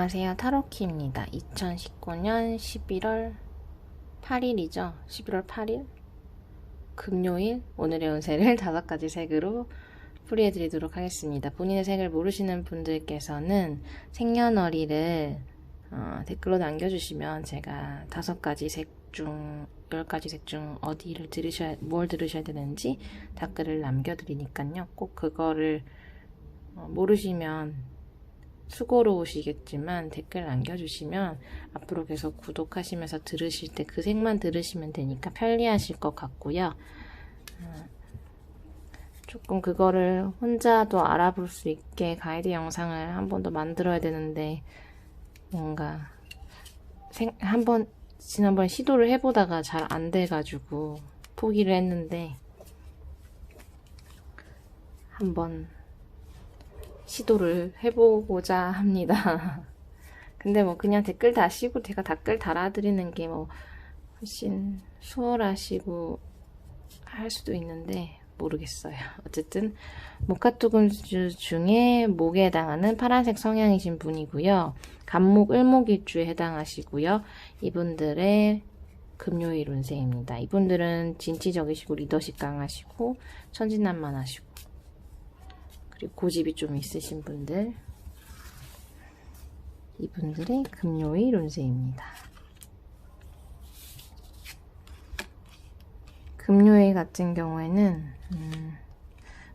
안녕하세요. 타로키입니다. 2019년 11월 8일이죠. 11월 8일 금요일 오늘의 운세를 5가지 색으로 풀이해드리도록 하겠습니다. 본인의 색을 모르시는 분들께서는 생년월일을 댓글로 남겨주시면 제가 5가지 색 중 10가지 색 중 뭘 들으셔야 되는지 댓글을 남겨드리니까요. 꼭 그거를 모르시면 수고로우시겠지만 댓글 남겨주시면 앞으로 계속 구독하시면서 들으실 때 그 색만 들으시면 되니까 편리하실 것 같고요. 조금 그거를 혼자도 알아볼 수 있게 가이드 영상을 한 번 더 만들어야 되는데 뭔가 지난번에 시도를 해보다가 잘 안 돼가지고 포기를 했는데 한번 시도를 해보고자 합니다. 근데 뭐 그냥 댓글 다시고 제가 댓글 달아드리는 게 뭐 훨씬 수월하시고 할 수도 있는데 모르겠어요. 어쨌든 목화토금수 중에 목에 해당하는 파란색 성향이신 분이고요. 간목 을목일주에 해당하시고요. 이분들의 금요일 운세입니다. 이분들은 진취적이시고 리더십 강하시고 천진난만하시고 그리고 고집이 좀 있으신 분들, 이분들의 금요일 운세입니다. 금요일 같은 경우에는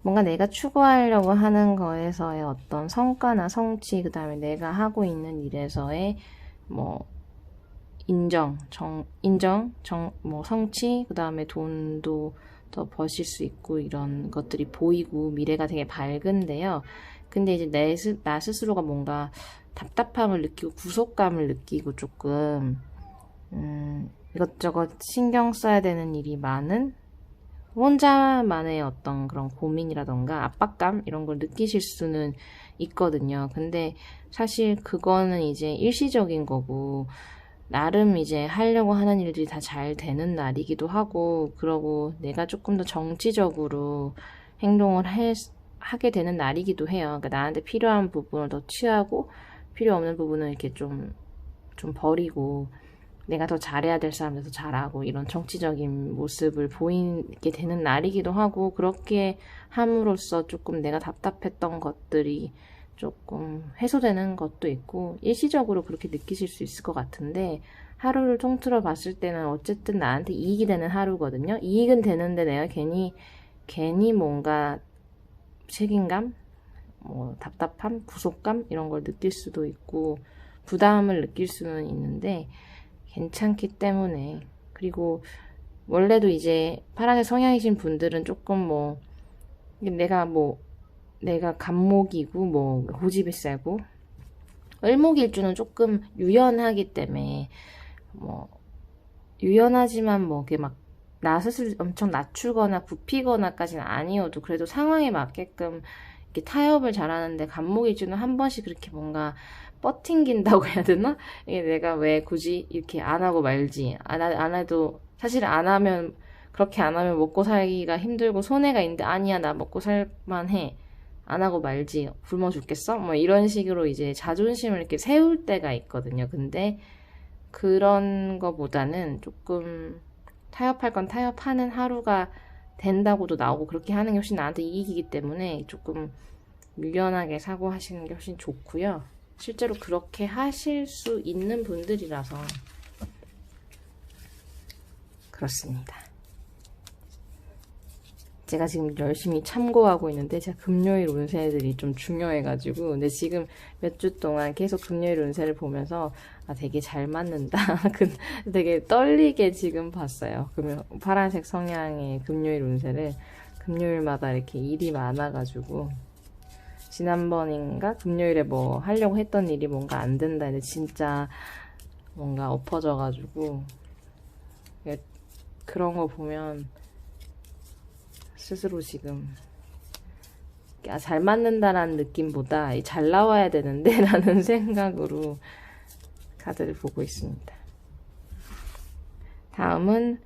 뭔가 내가 추구하려고 하는 거에서의 어떤 성과나 성취, 그 다음에 내가 하고 있는 일에서의 뭐 성취, 그 다음에 돈도 더 버실 수 있고 이런 것들이 보이고 미래가 되게 밝은데요. 근데 이제 나 스스로가 뭔가 답답함을 느끼고 구속감을 느끼고 조금 이것저것 신경 써야 되는 일이 많은 혼자만의 어떤 그런 고민이라던가 압박감 이런 걸 느끼실 수는 있거든요. 근데 사실 그거는 이제 일시적인 거고 나름 이제 하려고 하는 일들이 다 잘 되는 날이기도 하고 그러고 내가 조금 더 정치적으로 행동을 하게 되는 날이기도 해요. 그러니까 나한테 필요한 부분을 더 취하고 필요 없는 부분을 이렇게 좀 버리고 내가 더 잘해야 될 사람들 더 잘하고 이런 정치적인 모습을 보이게 되는 날이기도 하고 그렇게 함으로써 조금 내가 답답했던 것들이 조금 해소되는 것도 있고 일시적으로 그렇게 느끼실 수 있을 것 같은데 하루를 통틀어 봤을 때는 어쨌든 나한테 이익이 되는 하루거든요. 이익은 되는데 내가 괜히 뭔가 책임감, 뭐 답답함, 구속감 이런 걸 느낄 수도 있고 부담을 느낄 수는 있는데 괜찮기 때문에 그리고 원래도 이제 파란색 성향이신 분들은 조금 뭐 내가 간목이고 뭐 고집이 세고 을목일주는 조금 유연하기 때문에 뭐 유연하지만 뭐 이게 막 나 스스로 엄청 낮추거나 굽히거나까지는 아니어도 그래도 상황에 맞게끔 이렇게 타협을 잘하는데 간목일주는 한 번씩 그렇게 뭔가 뻗팅긴다고 해야 되나? 이게 내가 왜 굳이 이렇게 안 하고 말지 안 해도 사실 그렇게 안 하면 먹고 살기가 힘들고 손해가 있는데 아니야 나 먹고 살만해 안 하고 말지 굶어 죽겠어? 뭐 이런 식으로 이제 자존심을 이렇게 세울 때가 있거든요. 근데 그런 거보다는 조금 타협할 건 타협하는 하루가 된다고도 나오고 그렇게 하는 게 훨씬 나한테 이익이기 때문에 조금 유연하게 사고하시는 게 훨씬 좋고요. 실제로 그렇게 하실 수 있는 분들이라서 그렇습니다. 제가 지금 열심히 참고하고 있는데 제가 금요일 운세들이 좀 중요해가지고 근데 지금 몇 주 동안 계속 금요일 운세를 보면서 되게 잘 맞는다. 되게 떨리게 지금 봤어요. 그러면 파란색 성향의 금요일 운세를 금요일마다 이렇게 일이 많아가지고 지난번인가 금요일에 뭐 하려고 했던 일이 뭔가 안 된다 근데 진짜 뭔가 엎어져가지고 그런 거 보면 스스로 지금 잘 맞는다라는 느낌보다 잘 나와야 되는데 라는 생각으로 카드를 보고 있습니다. 다음은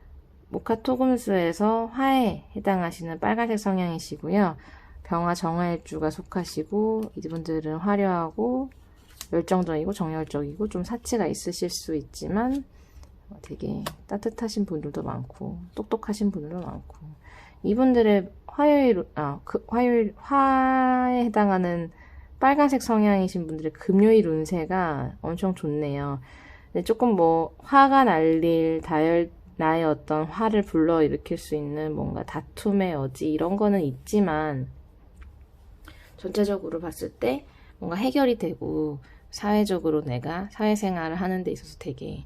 목화토금수에서 화에 해당하시는 빨간색 성향이시고요. 병화 정화일주가 속하시고 이분들은 화려하고 열정적이고 정열적이고 좀 사치가 있으실 수 있지만 되게 따뜻하신 분들도 많고 똑똑하신 분들도 많고 이분들의 화에 해당하는 빨간색 성향이신 분들의 금요일 운세가 엄청 좋네요. 근데 조금 뭐 화가 날릴 나의 어떤 화를 불러일으킬 수 있는 뭔가 다툼의 여지 이런 거는 있지만 전체적으로 봤을 때 뭔가 해결이 되고 사회적으로 내가 사회생활을 하는 데 있어서 되게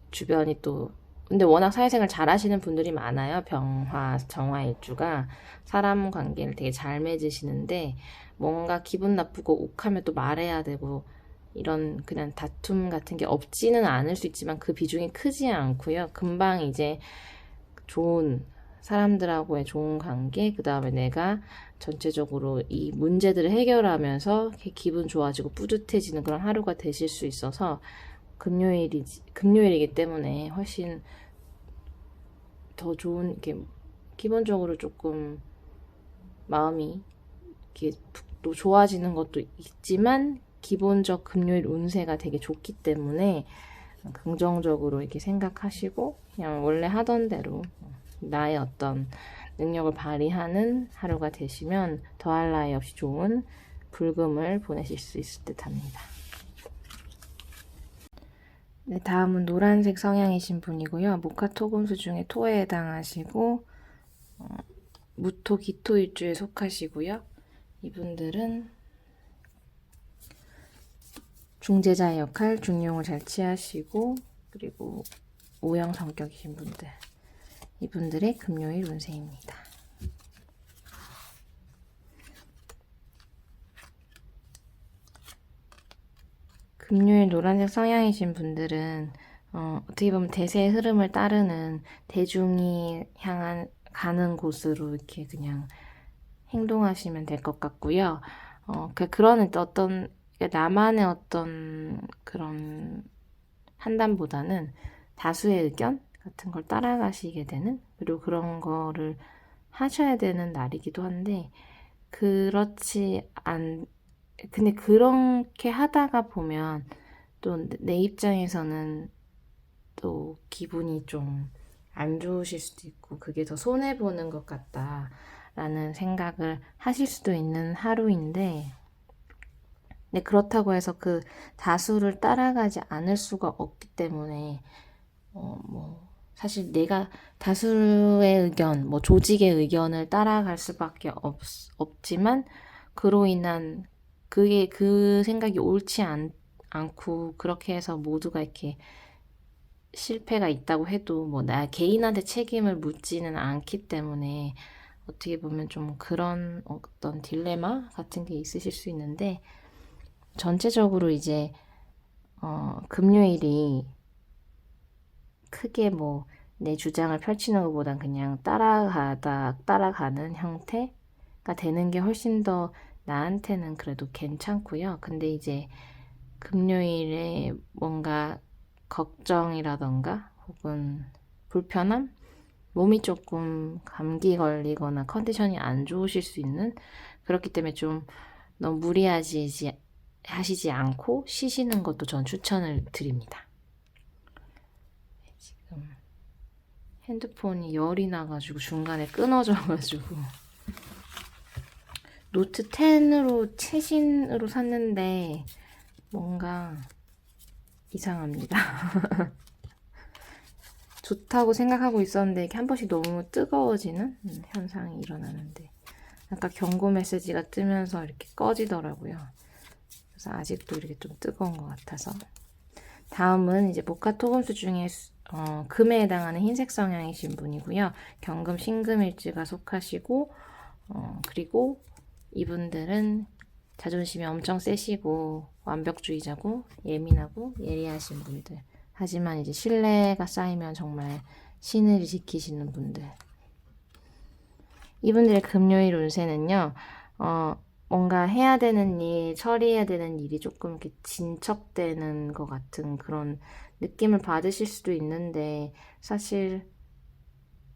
주변이 또 근데 워낙 사회생활 잘 하시는 분들이 많아요. 병화, 정화 일주가 사람 관계를 되게 잘 맺으시는데 뭔가 기분 나쁘고 욱하면 또 말해야 되고 이런 그냥 다툼 같은 게 없지는 않을 수 있지만 그 비중이 크지 않고요. 금방 이제 좋은 사람들하고의 좋은 관계, 그 다음에 내가 전체적으로 이 문제들을 해결하면서 기분 좋아지고 뿌듯해지는 그런 하루가 되실 수 있어서 금요일이기 때문에 훨씬 더 좋은, 이렇게 기본적으로 조금 마음이 이렇게 또 좋아지는 것도 있지만 기본적 금요일 운세가 되게 좋기 때문에 긍정적으로 이렇게 생각하시고 그냥 원래 하던 대로 나의 어떤 능력을 발휘하는 하루가 되시면 더할 나위 없이 좋은 불금을 보내실 수 있을 듯 합니다. 네, 다음은 노란색 성향이신 분이고요. 목화토금수 중에 토에 해당하시고 무토 기토일주에 속하시고요. 이분들은 중재자의 역할, 중용을 잘 취하시고 그리고 O형 성격이신 분들, 이분들의 금요일 운세입니다. 금요일 노란색 성향이신 분들은 어떻게 보면 대세의 흐름을 따르는 대중이 가는 곳으로 이렇게 그냥 행동하시면 될 것 같고요. 그런 어떤 나만의 어떤 그런 판단보다는 다수의 의견 같은 걸 따라가시게 되는, 그리고 그런 거를 하셔야 되는 날이기도 한데 근데 그렇게 하다가 보면 또 내 입장에서는 또 기분이 좀 안 좋으실 수도 있고 그게 더 손해보는 것 같다라는 생각을 하실 수도 있는 하루인데, 근데 그렇다고 해서 그 다수를 따라가지 않을 수가 없기 때문에 사실 내가 다수의 의견, 조직의 의견을 따라갈 수밖에 없지만 그로 인한 그 생각이 옳지 않고 그렇게 해서 모두가 이렇게 실패가 있다고 해도 나 개인한테 책임을 묻지는 않기 때문에 어떻게 보면 좀 그런 어떤 딜레마 같은 게 있으실 수 있는데, 전체적으로 이제 금요일이 크게 내 주장을 펼치는 것보단 그냥 따라가는 형태가 되는 게 훨씬 더 나한테는 그래도 괜찮고요. 근데 이제 금요일에 뭔가 걱정이라던가 혹은 불편함? 몸이 조금 감기 걸리거나 컨디션이 안 좋으실 수 있는, 그렇기 때문에 좀 너무 무리하시지 않고 쉬시는 것도 전 추천을 드립니다. 지금 핸드폰이 열이 나가지고 중간에 끊어져가지고 노트 10으로 최신으로 샀는데 뭔가 이상합니다. 좋다고 생각하고 있었는데 이렇게 한 번씩 너무 뜨거워지는 현상이 일어나는데 아까 경고 메시지가 뜨면서 이렇게 꺼지더라고요. 그래서 아직도 이렇게 좀 뜨거운 것 같아서. 다음은 이제 목화토금수 중에 금에 해당하는 흰색 성향이신 분이고요. 경금, 신금일지가 속하시고 그리고 이분들은 자존심이 엄청 세시고 완벽주의자고 예민하고 예리하신 분들. 하지만 이제 신뢰가 쌓이면 정말 신의를 지키시는 분들. 이분들의 금요일 운세는요. 뭔가 해야 되는 일, 처리해야 되는 일이 조금 이렇게 진척되는 것 같은 그런 느낌을 받으실 수도 있는데, 사실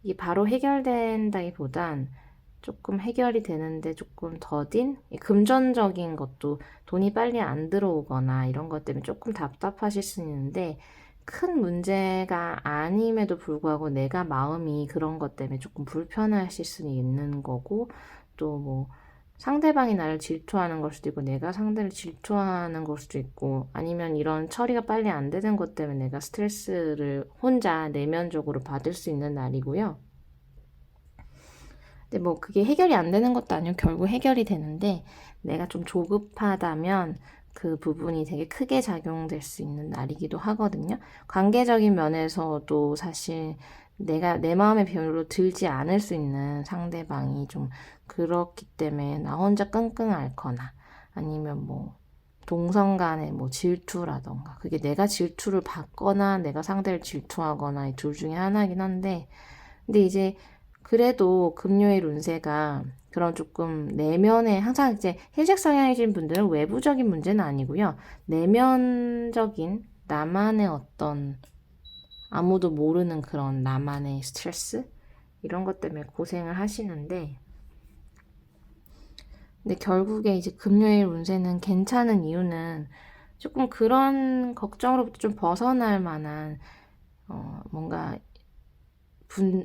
이게 바로 해결된다기보단 조금 해결이 되는데 조금 더딘 금전적인 것도 돈이 빨리 안 들어오거나 이런 것 때문에 조금 답답하실 수 있는데 큰 문제가 아님에도 불구하고 내가 마음이 그런 것 때문에 조금 불편하실 수는 있는 거고 또 뭐 상대방이 나를 질투하는 걸 수도 있고 내가 상대를 질투하는 걸 수도 있고 아니면 이런 처리가 빨리 안 되는 것 때문에 내가 스트레스를 혼자 내면적으로 받을 수 있는 날이고요. 근데 뭐 그게 해결이 안 되는 것도 아니고 결국 해결이 되는데 내가 좀 조급하다면 그 부분이 되게 크게 작용될 수 있는 날이기도 하거든요. 관계적인 면에서도 사실 내가 내 마음에 별로 들지 않을 수 있는 상대방이 좀 그렇기 때문에 나 혼자 끙끙 앓거나 아니면 뭐 동성 간의 뭐 질투라던가 그게 내가 질투를 받거나 내가 상대를 질투하거나 이 둘 중에 하나긴 한데 근데 이제 그래도 금요일 운세가 그런 조금 내면에 항상 이제 흰색 성향이신 분들은 외부적인 문제는 아니고요. 내면적인 나만의 어떤 아무도 모르는 그런 나만의 스트레스 이런 것 때문에 고생을 하시는데 근데 결국에 이제 금요일 운세는 괜찮은 이유는 조금 그런 걱정으로부터 좀 벗어날 만한 뭔가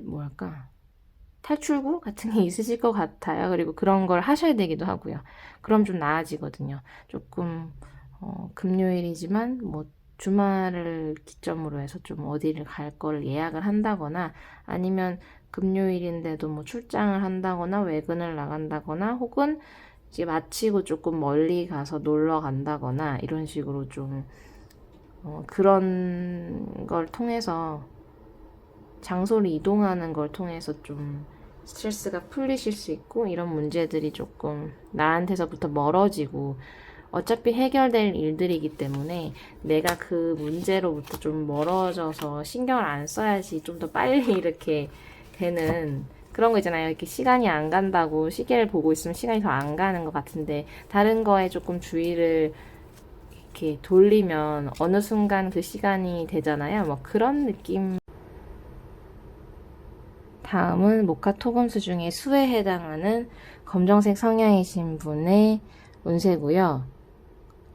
뭐랄까 탈출구 같은 게 있으실 것 같아요. 그리고 그런 걸 하셔야 되기도 하고요. 그럼 좀 나아지거든요. 조금 금요일이지만 뭐 주말을 기점으로 해서 좀 어디를 갈 거를 예약을 한다거나 아니면 금요일인데도 뭐 출장을 한다거나 외근을 나간다거나 혹은 이제 마치고 조금 멀리 가서 놀러 간다거나 이런 식으로 좀 그런 걸 통해서 장소를 이동하는 걸 통해서 좀 스트레스가 풀리실 수 있고 이런 문제들이 조금 나한테서부터 멀어지고 어차피 해결될 일들이기 때문에 내가 그 문제로부터 좀 멀어져서 신경을 안 써야지 좀 더 빨리 이렇게 되는 그런 거 있잖아요. 이렇게 시간이 안 간다고 시계를 보고 있으면 시간이 더 안 가는 것 같은데 다른 거에 조금 주의를 이렇게 돌리면 어느 순간 그 시간이 되잖아요. 뭐 그런 느낌. 다음은 모카 토금수 중에 수에 해당하는 검정색 성향이신 분의 운세고요.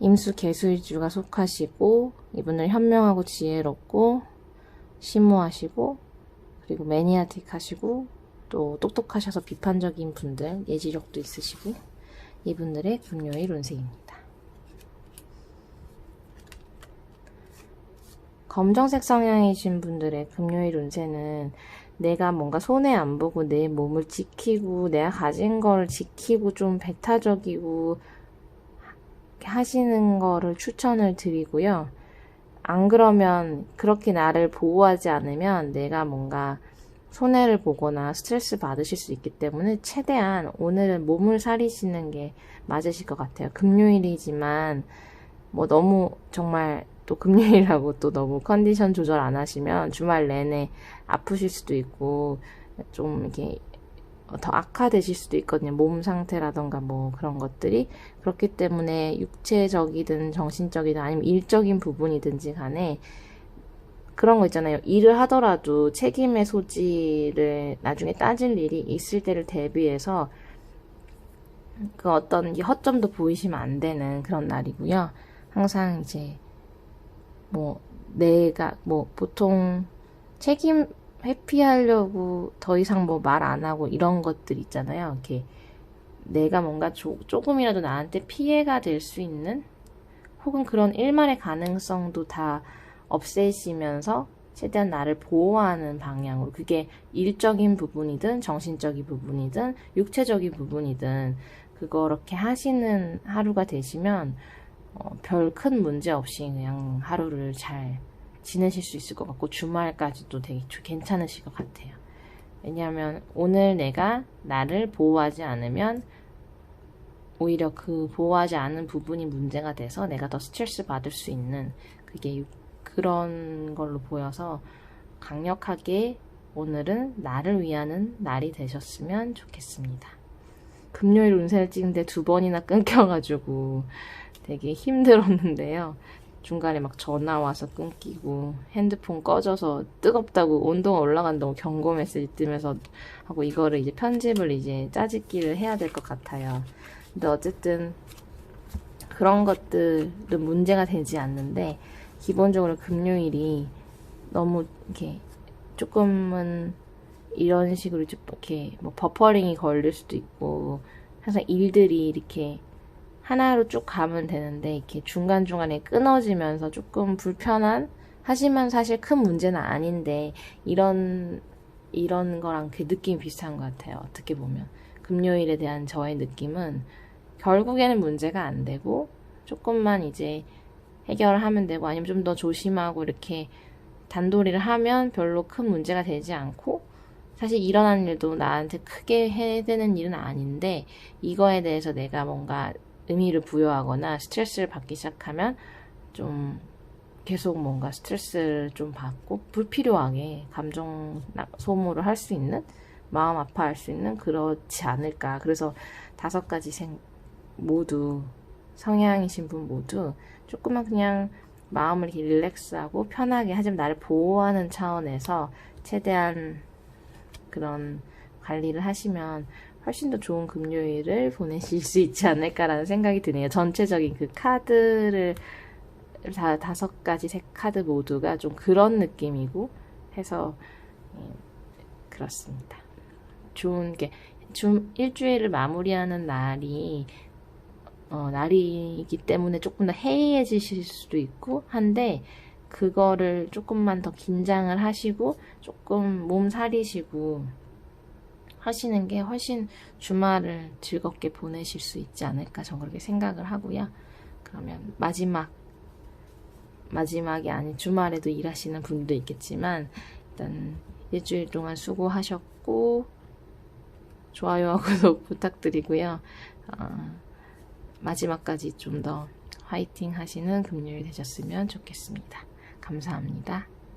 임수 개수일주가 속하시고 이분을 현명하고 지혜롭고 심오하시고 그리고 매니아틱하시고 또 똑똑하셔서 비판적인 분들 예지력도 있으시고 이분들의 금요일 운세입니다. 검정색 성향이신 분들의 금요일 운세는 내가 뭔가 손해 안 보고 내 몸을 지키고 내가 가진 걸 지키고 좀 배타적이고 하시는 거를 추천을 드리고요. 안 그러면 그렇게 나를 보호하지 않으면 내가 뭔가 손해를 보거나 스트레스 받으실 수 있기 때문에 최대한 오늘은 몸을 사리시는 게 맞으실 것 같아요. 금요일이지만 뭐 너무 정말 또 금요일이라고 또 너무 컨디션 조절 안 하시면 주말 내내 아프실 수도 있고 좀 이렇게 더 악화되실 수도 있거든요. 몸 상태라던가 뭐 그런 것들이 그렇기 때문에 육체적이든 정신적이든 아니면 일적인 부분이든지 간에 그런 거 있잖아요. 일을 하더라도 책임의 소지를 나중에 따질 일이 있을 때를 대비해서 그 어떤 허점도 보이시면 안 되는 그런 날이고요. 항상 이제 뭐 내가 뭐 보통 책임 회피하려고 더 이상 뭐 말 안 하고 이런 것들 있잖아요. 이렇게 내가 뭔가 조금이라도 나한테 피해가 될 수 있는 혹은 그런 일말의 가능성도 다 없애시면서 최대한 나를 보호하는 방향으로 그게 일적인 부분이든 정신적인 부분이든 육체적인 부분이든 그렇게 하시는 하루가 되시면 별 큰 문제 없이 그냥 하루를 잘 지내실 수 있을 것 같고 주말까지도 되게 괜찮으실 것 같아요. 왜냐하면 오늘 내가 나를 보호하지 않으면 오히려 그 보호하지 않은 부분이 문제가 돼서 내가 더 스트레스 받을 수 있는 그게 그런 걸로 보여서 강력하게 오늘은 나를 위하는 날이 되셨으면 좋겠습니다. 금요일 운세를 찍는데 2번이나 끊겨가지고 되게 힘들었는데요. 중간에 막 전화 와서 끊기고 핸드폰 꺼져서 뜨겁다고 온도가 올라간다고 경고 메시지 뜨면서 하고 이거를 이제 편집을 이제 짜집기를 해야 될 것 같아요. 근데 어쨌든 그런 것들은 문제가 되지 않는데 기본적으로 금요일이 너무 이렇게 조금은 이런 식으로 이렇게 뭐 버퍼링이 걸릴 수도 있고 항상 일들이 이렇게 하나로 쭉 가면 되는데 이렇게 중간중간에 끊어지면서 조금 불편한 하지만 사실 큰 문제는 아닌데 이런 거랑 그 느낌이 비슷한 것 같아요. 어떻게 보면 금요일에 대한 저의 느낌은 결국에는 문제가 안 되고 조금만 이제 해결을 하면 되고 아니면 좀 더 조심하고 이렇게 단도리를 하면 별로 큰 문제가 되지 않고 사실 일어난 일도 나한테 크게 해대는 일은 아닌데 이거에 대해서 내가 뭔가 의미를 부여하거나 스트레스를 받기 시작하면 좀 계속 뭔가 스트레스를 좀 받고 불필요하게 감정 소모를 할 수 있는 마음 아파할 수 있는 그렇지 않을까. 그래서 5가지 모두 성향이신 분 모두 조금만 그냥 마음을 이렇게 릴렉스하고 편하게 하지만 나를 보호하는 차원에서 최대한 그런 관리를 하시면 훨씬 더 좋은 금요일을 보내실 수 있지 않을까라는 생각이 드네요. 전체적인 그 카드를 5가지 색 카드 모두가 좀 그런 느낌이고 해서 그렇습니다. 좋은 게 일주일을 마무리하는 날이기 때문에 조금 더 해이해지실 수도 있고 한데 그거를 조금만 더 긴장을 하시고 조금 몸 사리시고 하시는 게 훨씬 주말을 즐겁게 보내실 수 있지 않을까 저는 그렇게 생각을 하고요. 그러면 마지막이 아닌 주말에도 일하시는 분도 있겠지만 일단 일주일 동안 수고하셨고 좋아요하고 구독 부탁드리고요. 마지막까지 좀 더 화이팅 하시는 금요일 되셨으면 좋겠습니다. 감사합니다.